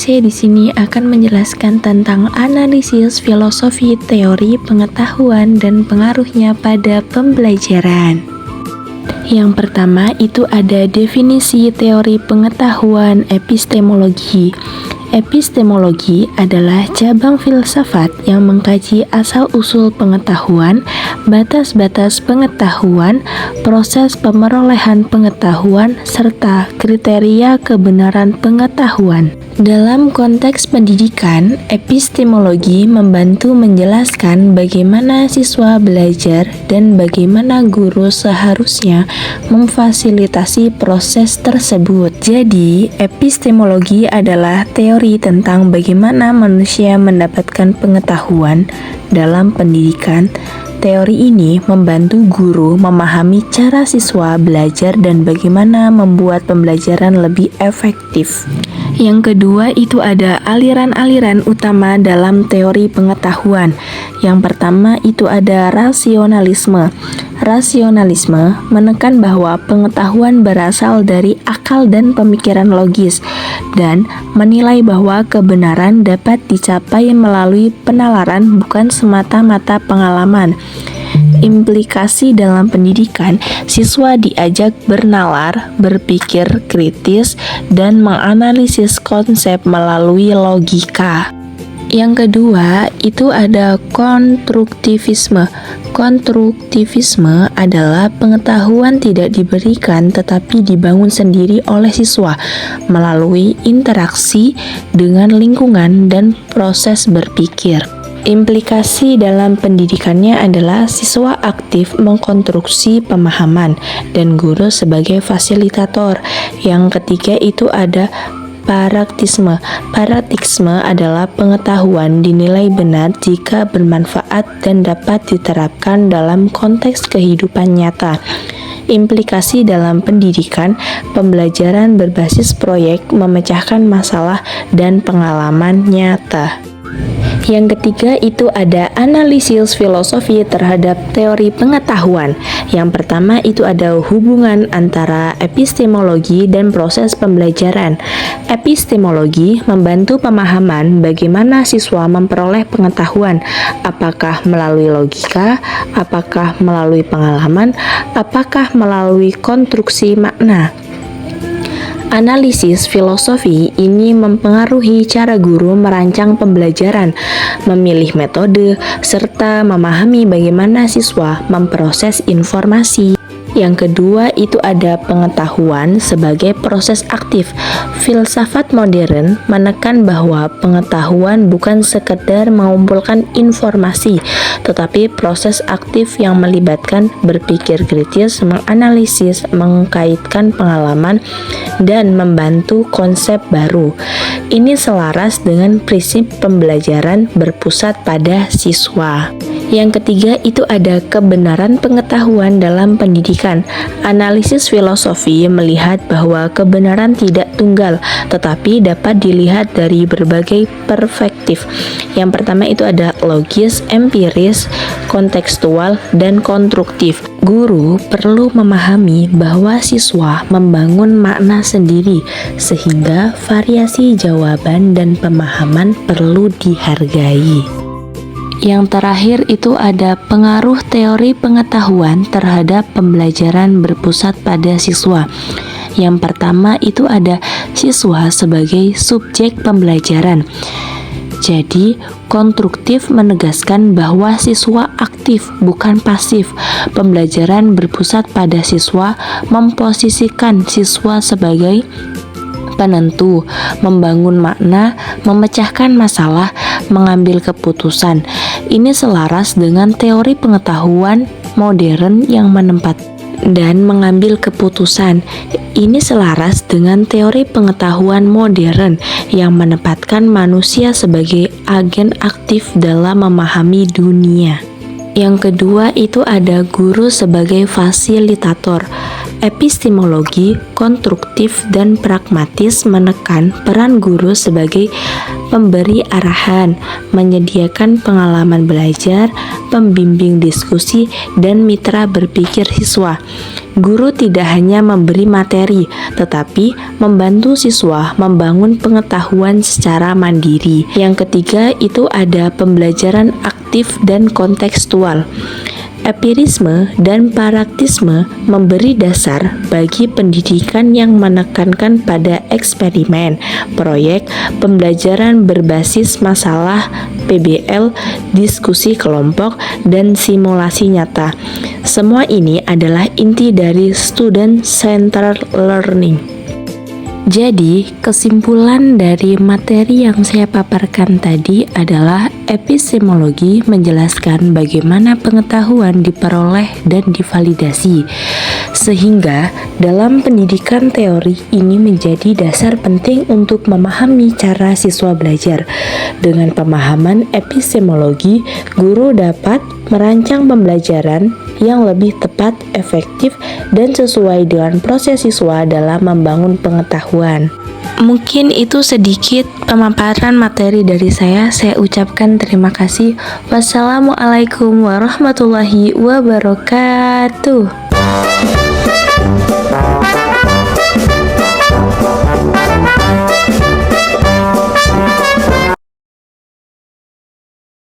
TC di sini akan menjelaskan tentang analisis filosofi teori pengetahuan dan pengaruhnya pada pembelajaran. Yang pertama itu ada definisi teori pengetahuan epistemologi. Epistemologi adalah cabang filsafat yang mengkaji asal-usul pengetahuan, batas-batas pengetahuan, proses pemerolehan pengetahuan, serta kriteria kebenaran pengetahuan. Dalam konteks pendidikan, epistemologi membantu menjelaskan bagaimana siswa belajar dan bagaimana guru seharusnya memfasilitasi proses tersebut. Jadi, epistemologi adalah teori tentang bagaimana manusia mendapatkan pengetahuan dalam pendidikan. Teori ini membantu guru memahami cara siswa belajar dan bagaimana membuat pembelajaran lebih efektif. Yang kedua itu ada aliran-aliran utama dalam teori pengetahuan. Yang pertama itu ada rasionalisme. Rasionalisme menekan bahwa pengetahuan berasal dari akal dan pemikiran logis dan menilai bahwa kebenaran dapat dicapai melalui penalaran bukan semata-mata pengalaman. Implikasi dalam pendidikan, siswa diajak bernalar, berpikir kritis, dan menganalisis konsep melalui logika. Yang kedua, itu ada konstruktivisme. Konstruktivisme adalah pengetahuan tidak diberikan tetapi dibangun sendiri oleh siswa melalui interaksi dengan lingkungan dan proses berpikir. Implikasi dalam pendidikannya adalah siswa aktif mengkonstruksi pemahaman dan guru sebagai fasilitator. Yang ketiga itu ada praktisme. Praktisme adalah pengetahuan dinilai benar jika bermanfaat dan dapat diterapkan dalam konteks kehidupan nyata. Implikasi dalam pendidikan, pembelajaran berbasis proyek, memecahkan masalah, dan pengalaman nyata. Yang ketiga itu ada analisis filosofi terhadap teori pengetahuan. Yang pertama itu ada hubungan antara epistemologi dan proses pembelajaran. Epistemologi membantu pemahaman bagaimana siswa memperoleh pengetahuan, apakah melalui logika, apakah melalui pengalaman, apakah melalui konstruksi makna. Analisis filosofi ini mempengaruhi cara guru merancang pembelajaran, memilih metode, serta memahami bagaimana siswa memproses informasi. Yang kedua itu ada pengetahuan sebagai proses aktif. Filsafat modern menekan bahwa pengetahuan bukan sekedar mengumpulkan informasi, tetapi proses aktif yang melibatkan berpikir kritis, menganalisis, mengkaitkan pengalaman, dan membantu konsep baru. Ini selaras dengan prinsip pembelajaran berpusat pada siswa. Yang ketiga itu ada kebenaran pengetahuan dalam pendidikan. Analisis filosofi melihat bahwa kebenaran tidak tunggal, tetapi dapat dilihat dari berbagai perspektif. Yang pertama itu ada logis, empiris, kontekstual, dan konstruktif. Guru perlu memahami bahwa siswa membangun makna sendiri, sehingga variasi jawaban dan pemahaman perlu dihargai. Yang terakhir itu ada pengaruh teori pengetahuan terhadap pembelajaran berpusat pada siswa. Yang pertama itu ada siswa sebagai subjek pembelajaran. Jadi, konstruktif menegaskan bahwa siswa aktif, bukan pasif. Pembelajaran berpusat pada siswa memposisikan siswa sebagai penentu, membangun makna, memecahkan masalah, mengambil keputusan. Ini selaras dengan teori pengetahuan modern yang menempatkan dan mengambil keputusan. Ini selaras dengan teori pengetahuan modern yang menempatkan manusia sebagai agen aktif dalam memahami dunia. Yang kedua itu ada guru sebagai fasilitator. Epistemologi konstruktif dan pragmatis menekan peran guru sebagai pemberi arahan, menyediakan pengalaman belajar, pembimbing diskusi, dan mitra berpikir siswa. Guru tidak hanya memberi materi, tetapi membantu siswa membangun pengetahuan secara mandiri. Yang ketiga itu ada pembelajaran aktif dan kontekstual. Empirisme dan praktisme memberi dasar bagi pendidikan yang menekankan pada eksperimen, proyek, pembelajaran berbasis masalah, PBL, diskusi kelompok, dan simulasi nyata. Semua ini adalah inti dari student-centered learning. Jadi, kesimpulan dari materi yang saya paparkan tadi adalah epistemologi menjelaskan bagaimana pengetahuan diperoleh dan divalidasi. Sehingga, dalam pendidikan teori ini menjadi dasar penting untuk memahami cara siswa belajar. Dengan pemahaman epistemologi, guru dapat merancang pembelajaran yang lebih tepat, efektif, dan sesuai dengan proses siswa dalam membangun pengetahuan. Mungkin itu sedikit pemaparan materi dari saya. Saya ucapkan terima kasih. Wassalamualaikum warahmatullahi wabarakatuh.